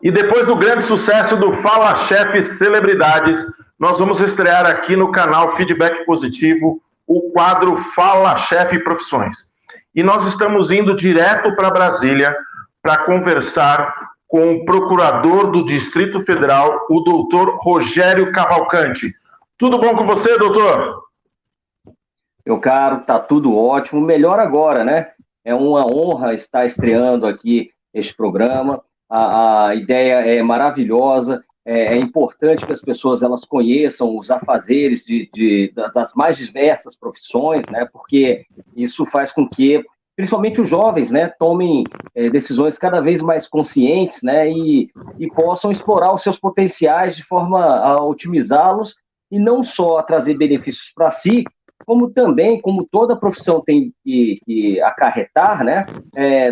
E depois do grande sucesso do Fala Chefe Celebridades, nós vamos estrear aqui no canal Feedback Positivo o quadro Fala Chefe Profissões. E nós estamos indo direto para Brasília para conversar com o procurador do Distrito Federal, o doutor Rogério Cavalcante. Tudo bom com você, doutor? Meu caro, tá tudo ótimo. Melhor agora, né? É uma honra estar estreando aqui este programa. A ideia é maravilhosa. É importante que as pessoas elas conheçam os afazeres das mais diversas profissões, né? Porque isso faz com que, principalmente os jovens, né, tomem decisões cada vez mais conscientes, né? E possam explorar os seus potenciais de forma a otimizá-los e não só a trazer benefícios para si, como também, como toda profissão tem que acarretar, né,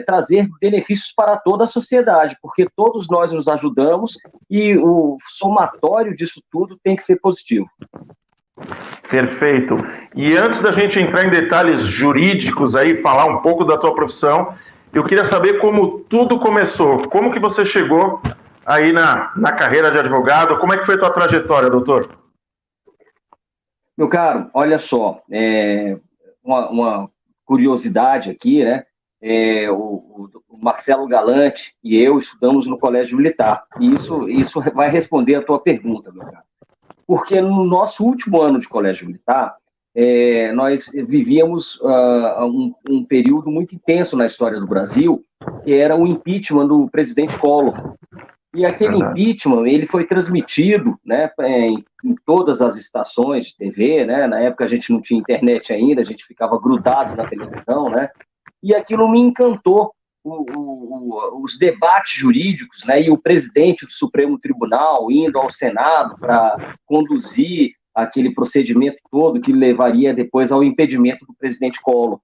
trazer benefícios para toda a sociedade, porque todos nós nos ajudamos e o somatório disso tudo tem que ser positivo. Perfeito. E antes da gente entrar em detalhes jurídicos aí, falar um pouco da tua profissão, eu queria saber como tudo começou. Como que você chegou aí na carreira de advogado? Como é que foi a tua trajetória, doutor? Meu caro, olha só, uma curiosidade aqui, né? O Marcelo Galante e eu estudamos no Colégio Militar. E isso vai responder a tua pergunta, meu caro. Porque no nosso último ano de Colégio Militar, nós vivíamos um período muito intenso na história do Brasil, que era o impeachment do presidente Collor. E aquele impeachment, ele foi transmitido, né, em todas as estações de TV, né? Na época a gente não tinha internet ainda, a gente ficava grudado na televisão, né? E aquilo me encantou, os debates jurídicos, né? E o presidente do Supremo Tribunal indo ao Senado para conduzir aquele procedimento todo que levaria depois ao impedimento do presidente Collor.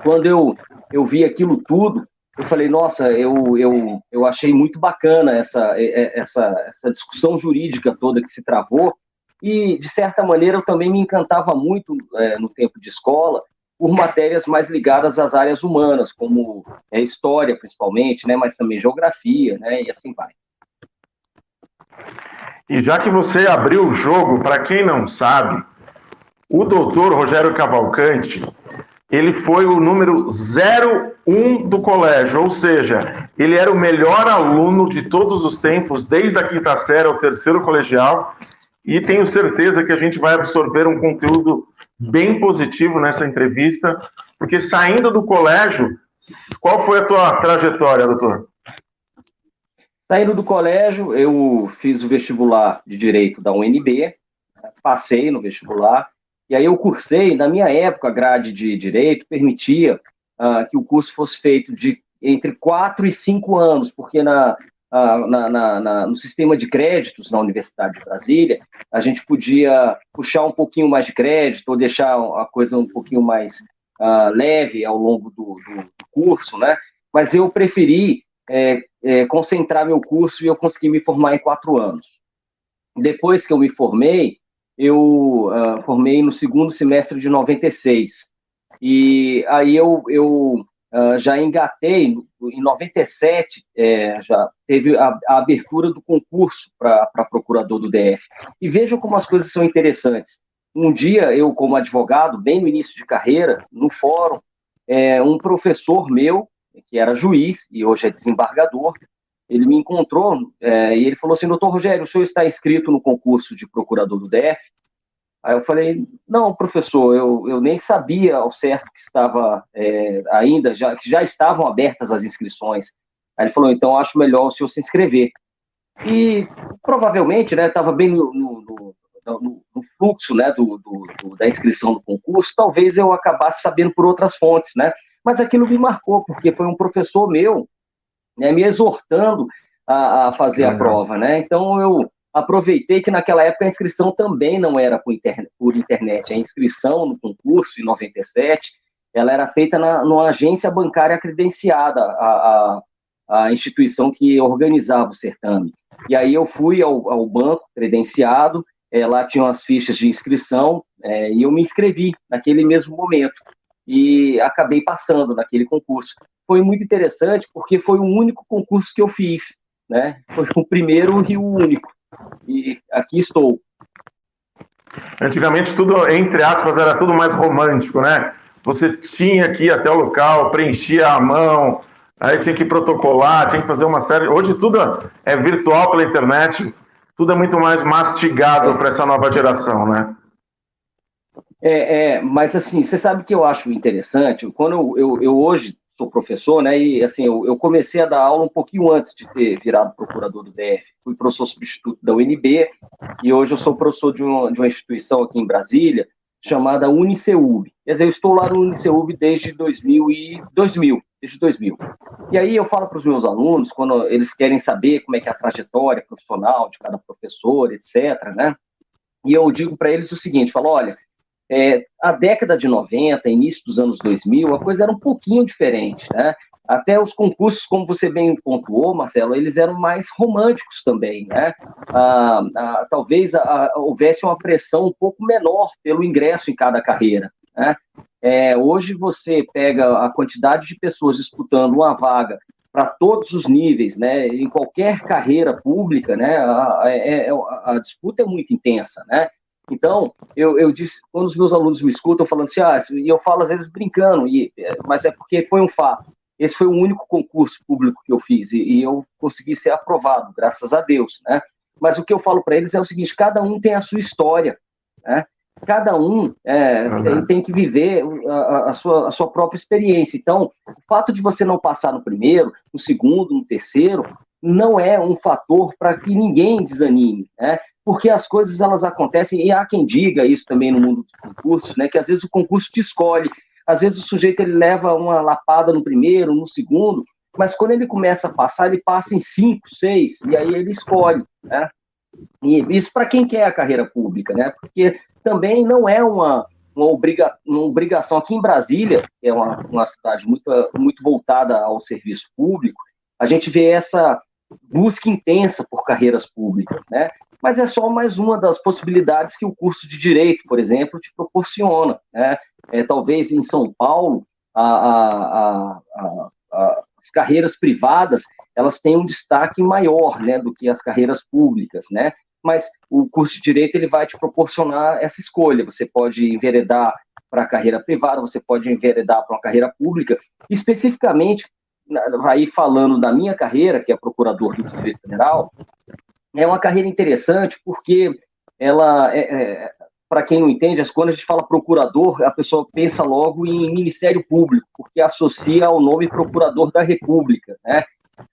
Quando eu vi aquilo tudo, eu falei, nossa, eu achei muito bacana essa discussão jurídica toda que se travou e, de certa maneira, eu também me encantava muito no tempo de escola por matérias mais ligadas às áreas humanas, como história, principalmente, né, mas também geografia, né, e assim vai. E já que você abriu o jogo, para quem não sabe, o doutor Rogério Cavalcante, ele foi o número 01 do colégio, ou seja, ele era o melhor aluno de todos os tempos, desde a quinta série ao terceiro colegial, e tenho certeza que a gente vai absorver um conteúdo bem positivo nessa entrevista, porque saindo do colégio, qual foi a tua trajetória, doutor? Saindo do colégio, eu fiz o vestibular de Direito da UNB, passei no vestibular, e aí eu cursei, na minha época, a grade de Direito permitia que o curso fosse feito entre 4 e 5 anos, porque no sistema de créditos na Universidade de Brasília, a gente podia puxar um pouquinho mais de crédito ou deixar a coisa um pouquinho mais leve ao longo do curso, né? Mas eu preferi concentrar meu curso e eu consegui me formar em 4 anos. Depois que eu me formei, eu formei no segundo semestre de 96. E aí eu já engatei, em 97, já teve a abertura do concurso para procurador do DF. E vejam como as coisas são interessantes. Um dia, eu como advogado, bem no início de carreira, no fórum, um professor meu, que era juiz e hoje é desembargador, ele me encontrou e ele falou assim, doutor Rogério, o senhor está inscrito no concurso de procurador do DF? Aí eu falei, não, professor, eu nem sabia ao certo que estava ainda, que já estavam abertas as inscrições. Aí ele falou, então acho melhor o senhor se inscrever. E provavelmente, né, estava bem no fluxo, né, da inscrição do concurso, talvez eu acabasse sabendo por outras fontes, né? Mas aquilo me marcou, porque foi um professor meu, né, me exortando a fazer a prova, né? Então eu aproveitei que naquela época a inscrição também não era por internet. A inscrição no concurso, em 97, ela era feita numa agência bancária credenciada, a instituição que organizava o certame. E aí eu fui ao banco credenciado, lá tinham as fichas de inscrição, e eu me inscrevi naquele mesmo momento. E acabei passando naquele concurso. Foi muito interessante, porque foi o único concurso que eu fiz. né? Foi o primeiro e o único. E aqui estou. Antigamente tudo, entre aspas, era tudo mais romântico, né? Você tinha que ir até o local, preenchia a mão, aí tinha que protocolar, tinha que fazer uma série. Hoje tudo é virtual pela internet, tudo é muito mais mastigado para essa nova geração, né? Mas assim, você sabe que eu acho interessante, quando eu hoje sou professor, né, e assim, eu comecei a dar aula um pouquinho antes de ter virado procurador do DF, fui professor substituto da UNB, e hoje eu sou professor de uma instituição aqui em Brasília, chamada Uniceub. Quer dizer, eu estou lá no Uniceub desde 2000, desde 2000. E aí eu falo para os meus alunos, quando eles querem saber como é que é a trajetória profissional de cada professor, etc., né, e eu digo para eles o seguinte, falo, olha, a década de 90, início dos anos 2000, a coisa era um pouquinho diferente, né? Até os concursos, como você bem pontuou, Marcelo, eles eram mais românticos também, né? Talvez houvesse uma pressão um pouco menor pelo ingresso em cada carreira, né? Hoje você pega a quantidade de pessoas disputando uma vaga para todos os níveis, né? Em qualquer carreira pública, né? A disputa é muito intensa, né? Então, eu disse, quando os meus alunos me escutam falando assim, e eu falo às vezes brincando, mas é porque foi um fato. Esse foi o único concurso público que eu fiz e eu consegui ser aprovado, graças a Deus, né? Mas o que eu falo para eles é o seguinte: cada um tem a sua história, né? Cada um tem que viver a sua própria experiência. Então, o fato de você não passar no primeiro, no segundo, no terceiro, não é um fator para que ninguém desanime, né? Porque as coisas elas acontecem, e há quem diga isso também no mundo dos concursos, né, que às vezes o concurso te escolhe, às vezes o sujeito ele leva uma lapada no primeiro, no segundo, mas quando ele começa a passar, ele passa em 5, 6, e aí ele escolhe, né? E isso para quem quer a carreira pública, né? Porque também não é uma obrigação. Aqui em Brasília, que é uma cidade muito voltada ao serviço público, a gente vê essa busca intensa por carreiras públicas, né? Mas é só mais uma das possibilidades que o curso de Direito, por exemplo, te proporciona, né? Talvez em São Paulo, as carreiras privadas elas têm um destaque maior, né, do que as carreiras públicas, né? Mas o curso de Direito ele vai te proporcionar essa escolha. Você pode enveredar para a carreira privada, você pode enveredar para uma carreira pública. Especificamente, aí falando da minha carreira, que é procurador do Distrito Federal, é uma carreira interessante porque ela, para quem não entende, quando a gente fala procurador, a pessoa pensa logo em Ministério Público, porque associa ao nome Procurador da República, né?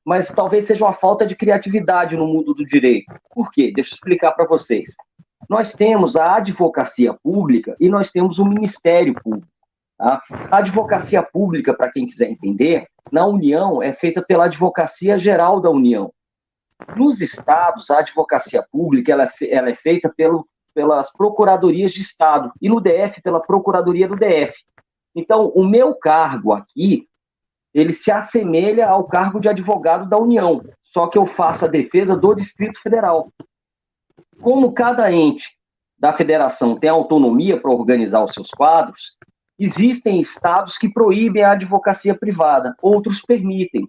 Mas talvez seja uma falta de criatividade no mundo do direito. Por quê? Deixa eu explicar para vocês. Nós temos a advocacia pública e nós temos o Ministério Público. Tá? A advocacia pública, para quem quiser entender, na União é feita pela Advocacia Geral da União. Nos estados, a advocacia pública ela é feita pelas procuradorias de estado e no DF pela Procuradoria do DF. Então, o meu cargo aqui ele se assemelha ao cargo de advogado da União, só que eu faço a defesa do Distrito Federal. Como cada ente da federação tem autonomia para organizar os seus quadros, existem estados que proíbem a advocacia privada, outros permitem.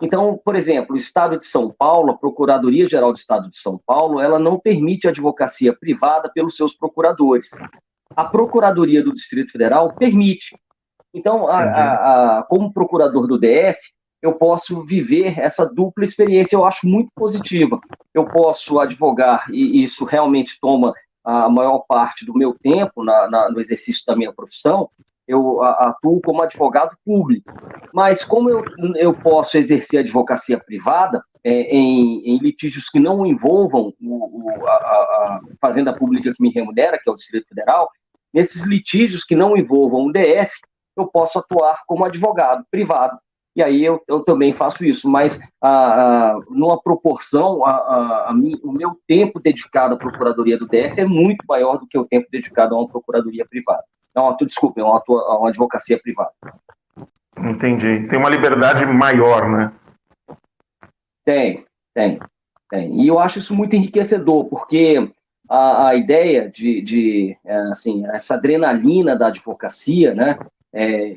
Então, por exemplo, o Estado de São Paulo, a Procuradoria-Geral do Estado de São Paulo, ela não permite a advocacia privada pelos seus procuradores. A Procuradoria do Distrito Federal permite. Então, como procurador do DF, eu posso viver essa dupla experiência, eu acho muito positiva. Eu posso advogar, e isso realmente toma a maior parte do meu tempo no exercício da minha profissão, eu atuo como advogado público. Mas como eu posso exercer advocacia privada em litígios que não envolvam a fazenda pública que me remunera, que é o Distrito Federal, nesses litígios que não envolvam o DF, eu posso atuar como advogado privado. E aí eu também faço isso, mas numa proporção, o meu tempo dedicado à Procuradoria do DF é muito maior do que o tempo dedicado a uma Procuradoria privada. Não, desculpe, a uma advocacia privada. Entendi. Tem uma liberdade maior, né? Tem. E eu acho isso muito enriquecedor, porque a ideia assim, essa adrenalina da advocacia, né?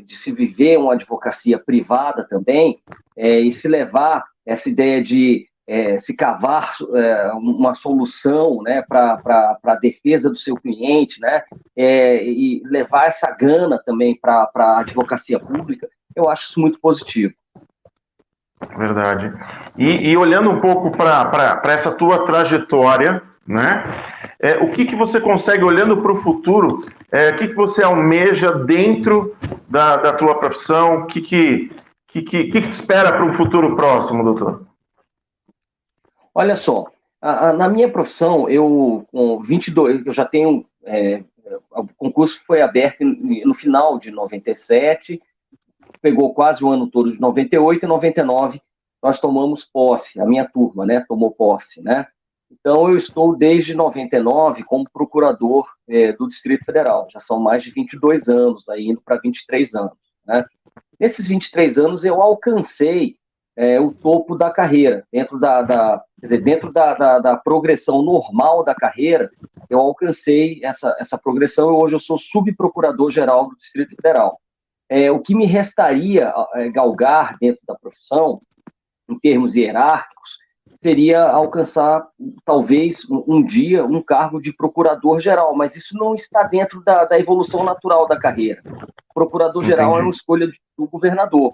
De se viver uma advocacia privada também, e se levar essa ideia de se cavar uma solução, né, para a defesa do seu cliente, né, e levar essa gana também para a advocacia pública, eu acho isso muito positivo. Verdade. E olhando um pouco para essa tua trajetória, né? O que você consegue, olhando para o futuro, o que você almeja dentro da tua profissão? O que te espera para um futuro próximo, doutor? Olha só, na minha profissão, eu com 22, eu já tenho, o concurso foi aberto no final de 97, pegou quase o ano todo de 98 e 99, nós tomamos posse, a minha turma, né, tomou posse, né? Então, eu estou desde 99 como procurador do Distrito Federal, já são mais de 22 anos, aí, indo para 23 anos, né? Nesses 23 anos, eu alcancei o topo da carreira, dentro da progressão normal da carreira, eu alcancei essa progressão e hoje eu sou subprocurador-geral do Distrito Federal. O que me restaria galgar dentro da profissão, em termos hierárquicos, seria alcançar, talvez, um dia, um cargo de procurador-geral, mas isso não está dentro da evolução natural da carreira. Procurador-geral é uma escolha do governador.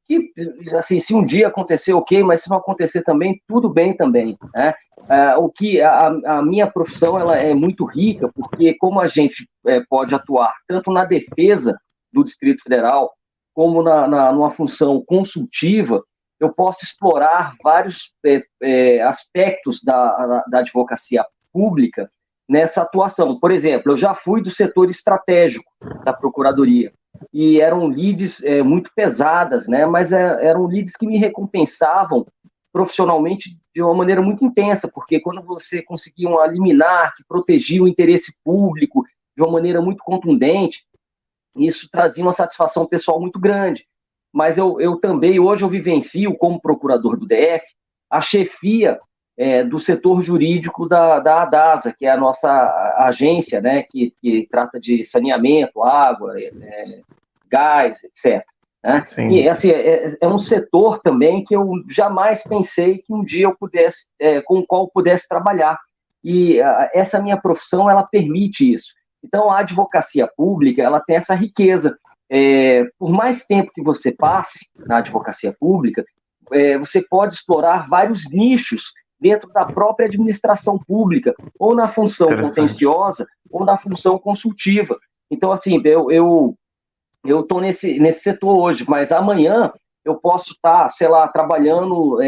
Que, assim, se um dia acontecer, ok, mas se não acontecer também, tudo bem também, né? A minha profissão ela é muito rica, porque como a gente pode atuar tanto na defesa do Distrito Federal, como numa função consultiva, eu posso explorar vários aspectos da advocacia pública nessa atuação. Por exemplo, eu já fui do setor estratégico da Procuradoria, e eram leads muito pesadas, né? Mas eram leads que me recompensavam profissionalmente de uma maneira muito intensa, porque quando você conseguia uma liminar que protegia o interesse público de uma maneira muito contundente, isso trazia uma satisfação pessoal muito grande. Mas eu também, hoje eu vivencio como procurador do DF, a chefia do setor jurídico da ADASA, que é a nossa agência, né, que trata de saneamento, água, gás, etc. Né? E assim, é um setor também que eu jamais pensei que um dia eu pudesse, com o qual eu pudesse trabalhar. E essa minha profissão, ela permite isso. Então, a advocacia pública, ela tem essa riqueza. Por mais tempo que você passe na advocacia pública, você pode explorar vários nichos dentro da própria administração pública, ou na função contenciosa, ou na função consultiva. Então, assim, eu estou nesse setor hoje, mas amanhã eu posso estar, sei lá, trabalhando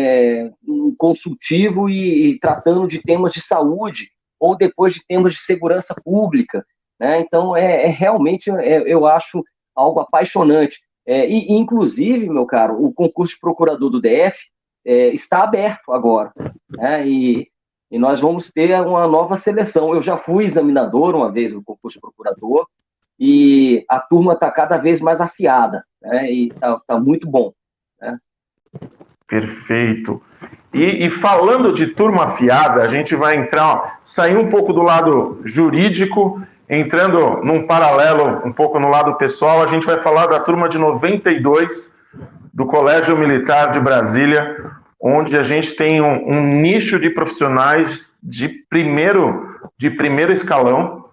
no consultivo e tratando de temas de saúde, ou depois de temas de segurança pública, né? Então, realmente, eu acho algo apaixonante. Inclusive, meu caro, o concurso de procurador do DF está aberto agora, né? E nós vamos ter uma nova seleção. Eu já fui examinador uma vez no concurso de procurador, e a turma está cada vez mais afiada, né? E está muito bom, né? Perfeito. E falando de turma afiada, a gente vai sair um pouco do lado jurídico, entrando num paralelo um pouco no lado pessoal. A gente vai falar da turma de 92 do Colégio Militar de Brasília, onde a gente tem um nicho de profissionais de primeiro escalão.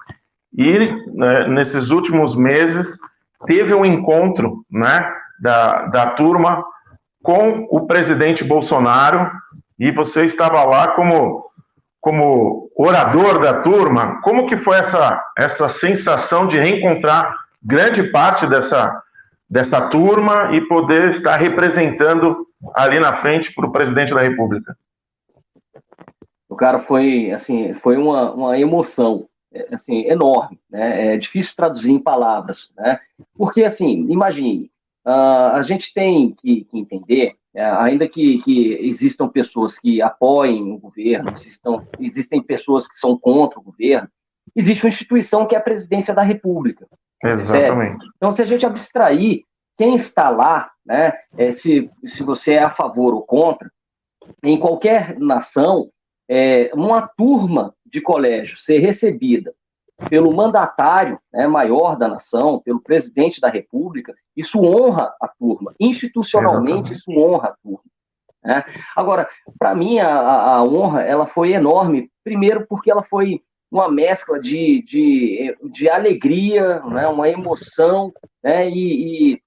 E nesses últimos meses teve um encontro, né, da turma com o presidente Bolsonaro, e você estava lá como orador da turma. Como que foi essa sensação de reencontrar grande parte dessa turma e poder estar representando ali na frente para o presidente da República? O cara foi uma emoção assim, enorme, né? É difícil traduzir em palavras, né? Porque, assim, imagine, a gente tem que entender, ainda que existam pessoas que apoiem o governo, existem pessoas que são contra o governo, existe uma instituição que é a Presidência da República. Exatamente. Certo? Então, se a gente abstrair quem está lá, né, se você é a favor ou contra, em qualquer nação, uma turma de colégio ser recebida pelo mandatário, né, maior da nação, pelo presidente da República, isso honra a turma. Institucionalmente, isso honra a turma. né? Agora, para mim, a honra ela foi enorme, primeiro porque ela foi uma mescla de alegria, né, uma emoção, né, e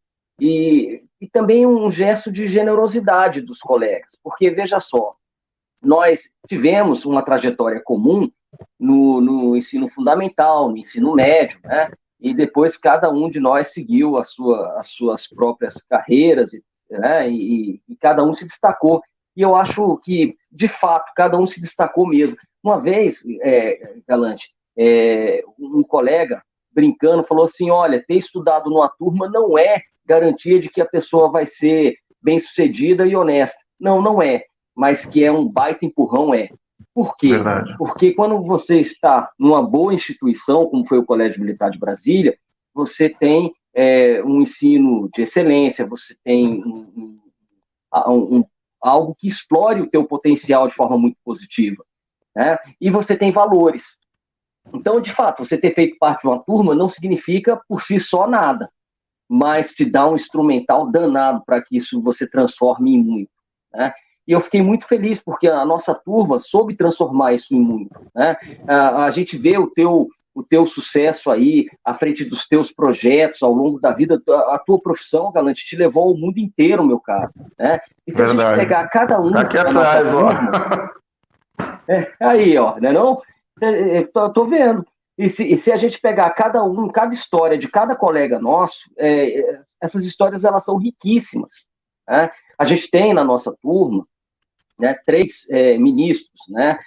também um gesto de generosidade dos colegas, porque, veja só, nós tivemos uma trajetória comum no ensino fundamental, no ensino médio, né? E depois cada um de nós seguiu as suas próprias carreiras, né? E cada um se destacou. E eu acho que, de fato, cada um se destacou mesmo. Uma vez, Galante, um colega, brincando, falou assim, olha, ter estudado numa turma não é garantia de que a pessoa vai ser bem-sucedida e honesta. Não, não é. Mas que é um baita empurrão, é. Por quê? Verdade. Porque quando você está numa boa instituição, como foi o Colégio Militar de Brasília, você tem um ensino de excelência, você tem algo que explore o teu potencial de forma muito positiva, né? E você tem valores. Então, de fato, você ter feito parte de uma turma não significa por si só nada, mas te dá um instrumental danado para que isso você transforme em muito, né? E eu fiquei muito feliz porque a nossa turma soube transformar isso em muito, né? A gente vê o teu sucesso aí à frente dos teus projetos ao longo da vida. A tua profissão, Galante, te levou ao mundo inteiro, meu caro, né? E se Verdade. A gente pegar cada um Tá aqui da atrás, nossa turma, aí, ó, né não? Tô vendo. E se a gente pegar cada um, cada história de cada colega nosso, essas histórias elas são riquíssimas, né? A gente tem na nossa turma, né, 3 ministros, né?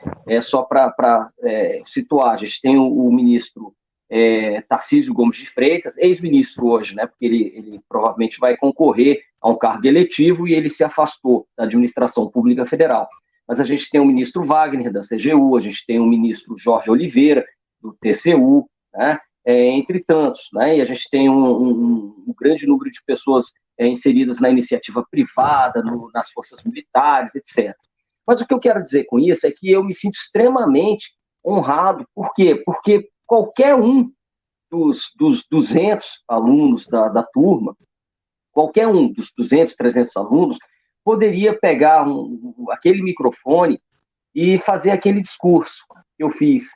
Só para situar, a gente tem o ministro Tarcísio Gomes de Freitas, ex-ministro hoje, né? Porque ele provavelmente vai concorrer a um cargo eletivo e ele se afastou da administração pública federal. Mas a gente tem o ministro Wagner, da CGU, a gente tem o ministro Jorge Oliveira, do TCU, né? Entre tantos, né? E a gente tem um grande número de pessoas inseridas na iniciativa privada, nas forças militares, etc. Mas o que eu quero dizer com isso é que eu me sinto extremamente honrado. Por quê? Porque qualquer um dos 200 alunos da turma, qualquer um dos 200, 300 alunos, poderia pegar aquele microfone e fazer aquele discurso que eu fiz.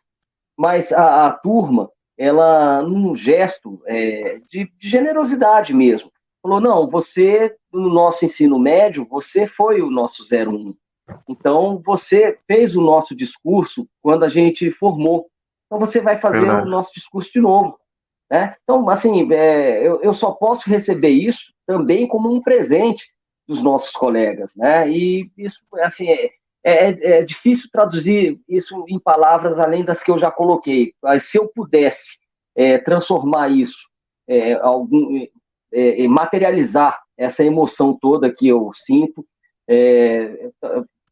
Mas a turma, ela, num gesto de generosidade mesmo, falou, não, você, no nosso ensino médio, você foi o nosso 01. Então, você fez o nosso discurso quando a gente formou. Então, você vai fazer Verdade. o nosso discurso de novo, né? Então, assim, eu só posso receber isso também como um presente dos nossos colegas, né? E isso, assim, é difícil traduzir isso em palavras além das que eu já coloquei. Mas se eu pudesse transformar isso, materializar essa emoção toda que eu sinto,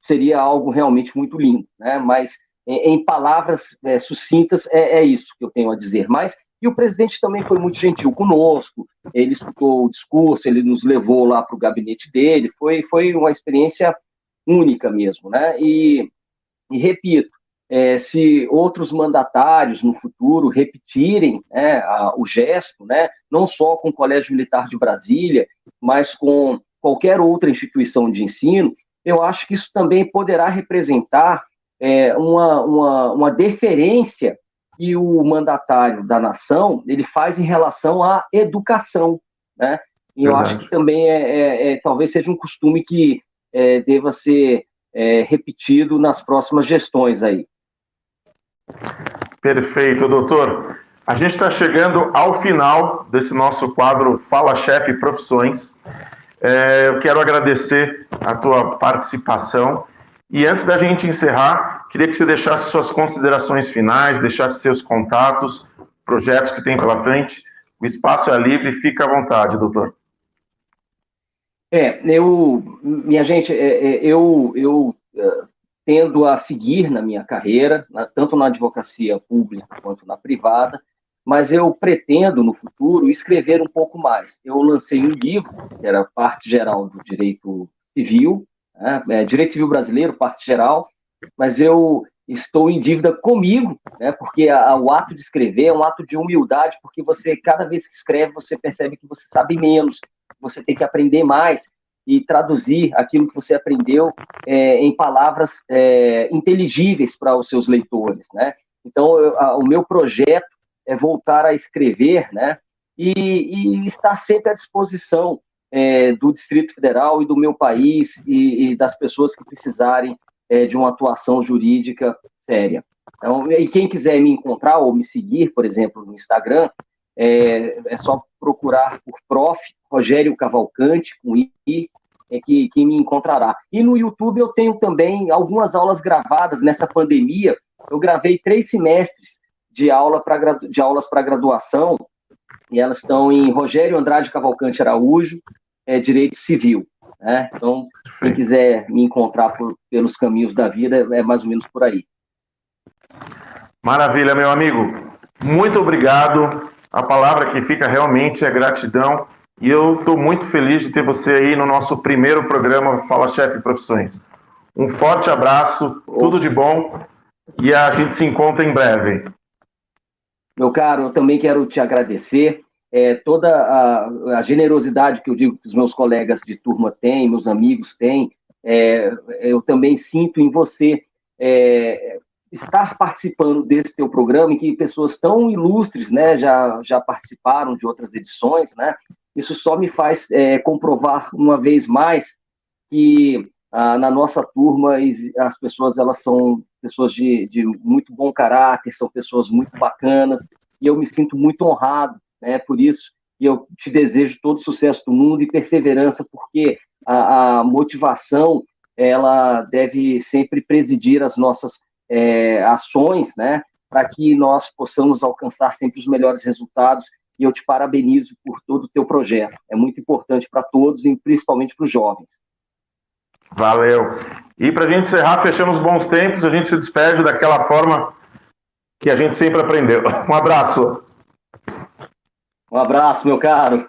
seria algo realmente muito lindo, né? Mas em palavras sucintas é isso que eu tenho a dizer. Mas e o presidente também foi muito gentil conosco, ele escutou o discurso, ele nos levou lá para o gabinete dele, foi uma experiência única mesmo, né? E repito, se outros mandatários no futuro repetirem o gesto, né, não só com o Colégio Militar de Brasília, mas com qualquer outra instituição de ensino, eu acho que isso também poderá representar uma deferência que o mandatário da nação ele faz em relação à educação, né? E eu acho que também talvez seja um costume que deva ser repetido nas próximas gestões aí. Perfeito, doutor. A gente está chegando ao final desse nosso quadro Fala Chefe Profissões. Eu quero agradecer a tua participação. E antes da gente encerrar, queria que você deixasse suas considerações finais, deixasse seus contatos, projetos que tem pela frente. O espaço é livre, fica à vontade, doutor. Minha gente, eu tendo a seguir na minha carreira, tanto na advocacia pública quanto na privada, mas eu pretendo, no futuro, escrever um pouco mais. Eu lancei um livro, que era Parte Geral do Direito Civil, né, Direito Civil Brasileiro, Parte Geral, mas eu estou em dívida comigo, né, porque o ato de escrever é um ato de humildade, porque você, cada vez que escreve, você percebe que você sabe menos, você tem que aprender mais, e traduzir aquilo que você aprendeu em palavras inteligíveis para os seus leitores, né? Então, o meu projeto é voltar a escrever, né? E estar sempre à disposição do Distrito Federal e do meu país e das pessoas que precisarem de uma atuação jurídica séria. Então, e quem quiser me encontrar ou me seguir, por exemplo, no Instagram, é só procurar por Prof. Rogério Cavalcante, com I, que me encontrará. E no YouTube eu tenho também algumas aulas gravadas. Nessa pandemia, eu gravei 3 semestres de aulas para graduação, e elas estão em Rogério Andrade Cavalcante Araújo, Direito Civil. Né? Então, quem quiser me encontrar pelos caminhos da vida, é mais ou menos por aí. Maravilha, meu amigo. Muito obrigado. A palavra que fica realmente é gratidão. E eu estou muito feliz de ter você aí no nosso primeiro programa Fala Chefe Profissões. Um forte abraço, tudo de bom e a gente se encontra em breve. Meu caro, eu também quero te agradecer. Toda a generosidade que eu digo que os meus colegas de turma têm, meus amigos têm, eu também sinto em você estar participando desse teu programa, em que pessoas tão ilustres, né, já participaram de outras edições, né? Isso só me faz comprovar uma vez mais que na nossa turma as pessoas, elas são pessoas de muito bom caráter, são pessoas muito bacanas, e eu me sinto muito honrado, né, por isso, e eu te desejo todo o sucesso do mundo e perseverança, porque a motivação, ela deve sempre presidir as nossas ações, né, para que nós possamos alcançar sempre os melhores resultados, e eu te parabenizo por todo o teu projeto. É muito importante para todos, e principalmente para os jovens. Valeu. E para a gente encerrar, fechando os bons tempos, a gente se despede daquela forma que a gente sempre aprendeu. Um abraço. Um abraço, meu caro.